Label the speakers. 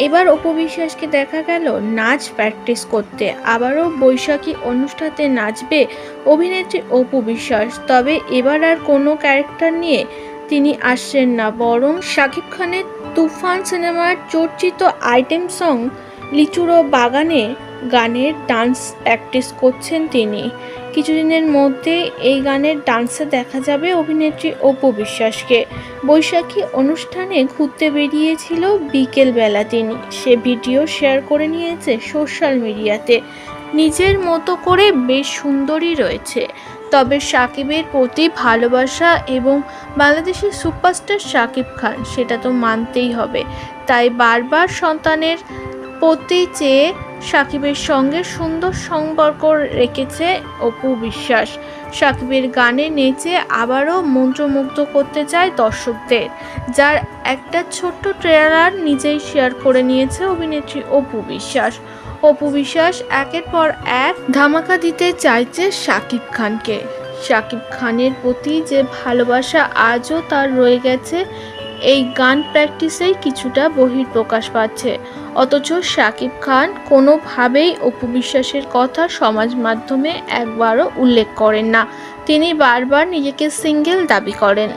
Speaker 1: এবার অপু বিশ্বাসকে দেখা গেল নাচ প্র্যাকটিস করতে। আবারও বৈশাখী অনুষ্ঠানে নাচবে অভিনেত্রী অপু বিশ্বাস। তবে এবার আর কোনো ক্যারেক্টার নিয়ে তিনি আসছেন না, বরং শাকিব খানের তুফান সিনেমার চর্চিত আইটেম সং লিচুরো বাগানে গানের ডান্স প্র্যাকটিস করছেন তিনি। কিছুদিনের মধ্যে এই গানের ডান্সে দেখা যাবে অভিনেত্রী অপু বিশ্বাসকে। বৈশাখী অনুষ্ঠানে ঘুরতে বেরিয়েছিল বিকেলবেলা তিনি। সে ভিডিও শেয়ার করে নিয়েছে সোশ্যাল মিডিয়াতে। নিজের মতো করে বেশ সুন্দরী রয়েছে। তবে শাকিবের প্রতি ভালোবাসা এবং বাংলাদেশের সুপারস্টার শাকিব খান, সেটা তো মানতেই হবে। তাই বারবার সন্তানের প্রতি চেয়ে শাকিবের সঙ্গে সুন্দর সম্পর্ক রেখেছে অপু বিশ্বাস। শাকিবের গানে নেচে আবারও মন্ত্রমুগ্ধ করতে চায় দর্শকদের, যার একটা ছোট্ট ট্রেলার নিজেই শেয়ার করে নিয়েছে অভিনেত্রী অপু বিশ্বাস। অপু বিশ্বাস একের পর এক ধামাকা দিতে চাইছে শাকিব খানকে। শাকিব খানের প্রতি যে ভালোবাসা আজও তার রয়ে গেছে, এই গান প্র্যাকটিসেই কিছুটা বহিঃপ্রকাশ পাচ্ছে। অথচ শাকিব খান কোনোভাবেই অপু বিশ্বাসের কথা সমাজ মাধ্যমে একবারও উল্লেখ করেন না। তিনি বারবার নিজেকে সিঙ্গেল দাবি করেন।